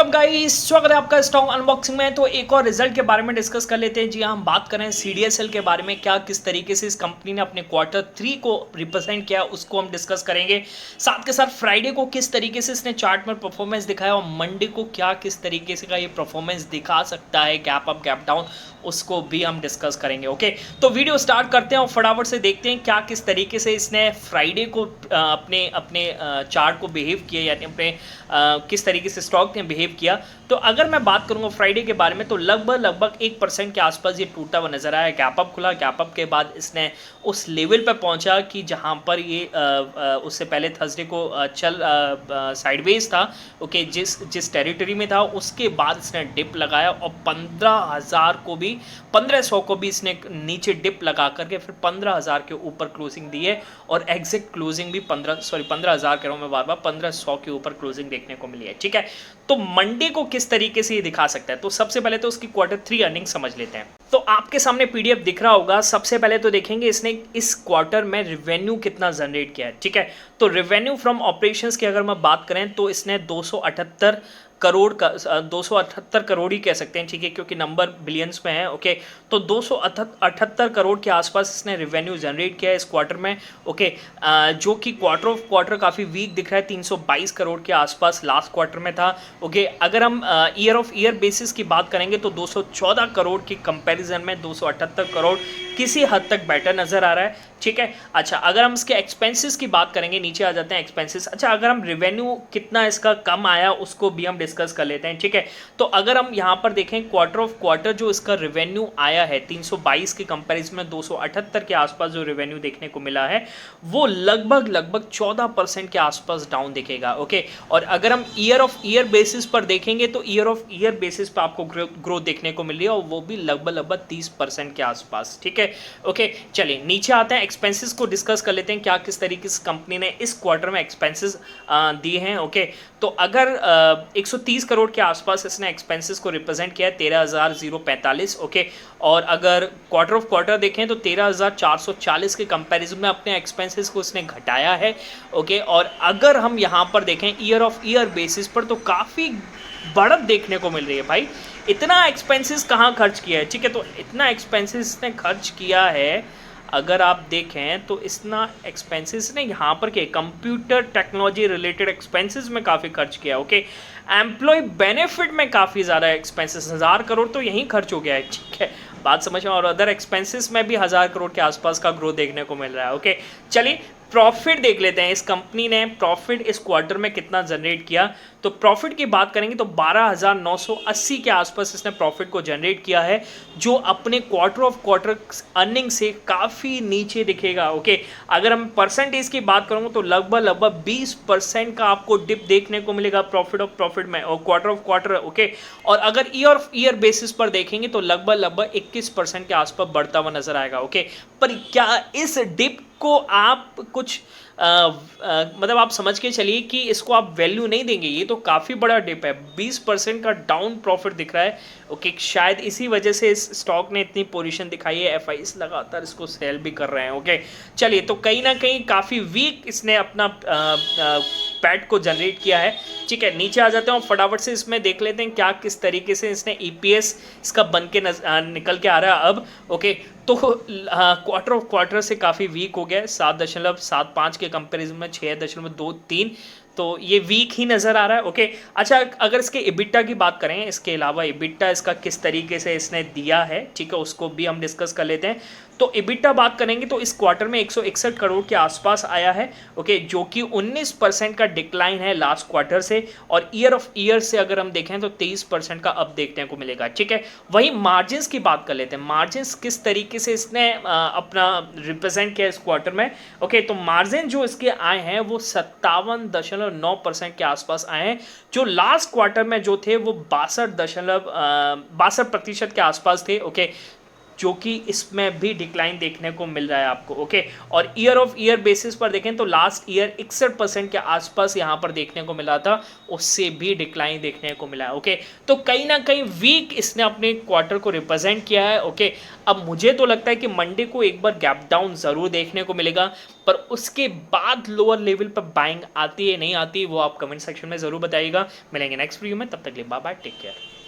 Welcome guys, स्वागत है आपका स्टॉक अनबॉक्सिंग में। तो एक और रिजल्ट के बारे में डिस्कस कर लेते हैं। जी हाँ, हम बात करें सीडीएसएल के बारे में, क्या किस तरीके से इस कंपनी ने अपने क्वार्टर 3 को रिप्रेजेंट किया उसको हम डिस्कस करेंगे। साथ के साथ फ्राइडे को किस तरीके से इसने चार्ट में परफॉर्मेंस दिखाया और मंडे को क्या किस तरीके से का ये परफॉर्मेंस दिखा सकता है, गैप अप गैप डाउन, उसको भी हम डिस्कस करेंगे। ओके, तो वीडियो स्टार्ट करते हैं और फटाफट से देखते हैं क्या किस तरीके से इसने फ्राइडे को अपने अपने चार्ट को बिहेव किया, यानी अपने किस तरीके से स्टॉक ने बिहेव किया। तो अगर मैं बात करूंगा फ्राइडे के बारे में, तो लगभग 1% के आसपास ये टूटा हुआ नजर आया। गैप अप खुला, गैप अप के बाद इसने उस लेवल पर पहुंचा कि जहां पर ये उससे पहले थर्सडे को चल साइडवेज था। ओके, जिस टेरिटरी में था, उसके बाद इसने डिप लगाया और 1500 को भी इसने नीचे डिप लगा करके फिर 15,000 के ऊपर क्लोजिंग दी है और एग्जैक्ट क्लोजिंग भी 15,000 कह रहा हूँ मैं बार बार, 1500 के ऊपर क्लोजिंग देखने को मिली है। ठीक है, तो मंडे को किस तरीके से ये दिखा सकता है, तो सबसे पहले तो उसकी क्वार्टर 3 अर्निंग समझ लेते हैं। तो आपके सामने पीडीएफ दिख रहा होगा। सबसे पहले तो देखेंगे इसने इस क्वार्टर में रेवेन्यू कितना जनरेट किया है। ठीक है, तो रेवेन्यू फ्रॉम ऑपरेशंस की अगर मैं बात करें तो इसने 278 करोड़ का 278 करोड़ ही कह सकते हैं। ठीक है, क्योंकि नंबर बिलियंस में है। ओके, तो 278 करोड़ के आसपास इसने रेवेन्यू जनरेट किया है इस क्वार्टर में। ओके, जो कि क्वार्टर ऑफ क्वार्टर काफ़ी वीक दिख रहा है, 322 करोड़ के आसपास लास्ट क्वार्टर में था। ओके, अगर हम ईयर ऑफ ईयर बेसिस की बात करेंगे तो 214 करोड़ के कंपैरिजन में 278 करोड़ किसी हद तक बेटर नज़र आ रहा है। ठीक है, अच्छा अगर हम इसके एक्सपेंसेस की बात करेंगे, नीचे आ जाते हैं एक्सपेंसेस। अच्छा, अगर हम रेवेन्यू कितना इसका कम आया उसको भी हम डिस्कस कर लेते हैं। ठीक है, तो अगर हम यहाँ पर देखें क्वार्टर ऑफ क्वार्टर जो इसका रेवेन्यू आया है 322 के कंपैरिजन में 278 के आसपास जो रेवेन्यू देखने को मिला है, वो लगभग 14% के आसपास डाउन दिखेगा। ओके, और अगर हम ईयर ऑफ ईयर बेसिस पर देखेंगे तो ईयर ऑफ ईयर बेसिस पर आपको ग्रोथ देखने को मिल रही है और वो भी लगभग 30% के आसपास। ठीक है, ओके, चलिए नीचे आते हैं, एक्सपेंसेस को डिस्कस कर लेते हैं क्या किस तरीके से कंपनी ने इस क्वार्टर में एक्सपेंसेस दिए हैं। ओके, तो अगर 130 करोड़ के आसपास इसने एक्सपेंसेस को रिप्रेजेंट किया है, 13,045। ओके, और अगर क्वार्टर ऑफ क्वार्टर देखें तो 13,440 के कंपैरिजन में अपने एक्सपेंसेस को इसने घटाया है। ओके, और अगर हम यहाँ पर देखें ईयर ऑफ ईयर बेसिस पर तो काफ़ी बढ़त देखने को मिल रही है। भाई, इतना एक्सपेंसेस कहाँ खर्च किया है। ठीक है, तो इतना एक्सपेंसेस इसने खर्च किया है, अगर आप देखें तो इतना एक्सपेंसेस ने यहाँ पर के कंप्यूटर टेक्नोलॉजी रिलेटेड एक्सपेंसेस में काफ़ी खर्च किया। ओके, एम्प्लॉय बेनिफिट में काफ़ी ज़्यादा एक्सपेंसेस, 1000 करोड़ तो यहीं खर्च हो गया है। ठीक है, बात समझ में, और अदर एक्सपेंसेस में भी 1000 करोड़ के आसपास का ग्रोथ देखने को मिल रहा है। ओके, चलिए प्रॉफिट देख लेते हैं, इस कंपनी ने प्रॉफिट इस क्वार्टर में कितना जनरेट किया। तो प्रॉफिट की बात करेंगे तो 12,980 के आसपास इसने प्रॉफिट को जनरेट किया है, जो अपने क्वार्टर ऑफ क्वार्टर अर्निंग से काफ़ी नीचे दिखेगा। ओके, अगर हम परसेंटेज की बात करूँगा तो लगभग 20% का आपको डिप देखने को मिलेगा प्रॉफिट में और क्वार्टर ऑफ क्वार्टर। ओके, और अगर ईयर ऑफ ईयर बेसिस पर देखेंगे तो लगभग 21% के आसपास बढ़ता हुआ नजर आएगा। ओके, पर क्या इस डिप को आप कुछ मतलब आप समझ के चलिए कि इसको आप वैल्यू नहीं देंगे, ये तो काफ़ी बड़ा डिप है, 20% का डाउन प्रॉफिट दिख रहा है। ओके, शायद इसी वजह से इस स्टॉक ने इतनी पोजीशन दिखाई है, एफआईज लगातार इसको सेल भी कर रहे हैं। ओके, चलिए, तो कहीं ना कहीं काफ़ी वीक इसने अपना पैट को जनरेट किया है। ठीक है, नीचे आ जाते हैं और फटाफट से इसमें देख लेते हैं क्या किस तरीके से इसने ईपीएस इसका बन के निकल के आ रहा है अब। ओके, तो क्वार्टर ऑफ क्वार्टर से काफ़ी वीक हो गया है, 7.75 के कंपैरिजन में 6.23, तो ये वीक ही नज़र आ रहा है। ओके, अच्छा अगर इसके इबिटा की बात करें, इसके अलावा इबिटा इसका किस तरीके से इसने दिया है, ठीक है, उसको भी हम डिस्कस कर लेते हैं। तो इबिटा बात करेंगे तो इस क्वार्टर में 161 करोड़ के आसपास आया है। ओके, जो कि 19% का डिक्लाइन है लास्ट क्वार्टर से, और ईयर ऑफ ईयर से अगर हम देखें तो 23% का अब देखने को मिलेगा। ठीक है, वहीं मार्जिन्स की बात कर लेते हैं, मार्जिन्स किस तरीके से इसने अपना रिप्रेजेंट किया इस क्वार्टर में। ओके, तो मार्जिन जो इसके आए हैं वो 57.9% के आसपास आए हैं, जो लास्ट क्वार्टर में जो थे वो 62% के आसपास थे। ओके, जो कि इसमें भी डिक्लाइन देखने को मिल रहा है आपको। ओके, और ईयर ऑफ ईयर बेसिस पर देखें तो लास्ट ईयर 61% के आसपास यहाँ पर देखने को मिला था, उससे भी डिक्लाइन देखने को मिला है। ओके, तो कहीं ना कहीं वीक इसने अपने क्वार्टर को रिप्रेजेंट किया है। ओके, अब मुझे तो लगता है कि मंडे को एक बार गैप डाउन ज़रूर देखने को मिलेगा, पर उसके बाद लोअर लेवल पर बाइंग आती है नहीं आती, वो आप कमेंट सेक्शन में ज़रूर बताइएगा। मिलेंगे नेक्स्ट वीडियो में, तब तक के लिए बाय बाय, टेक केयर।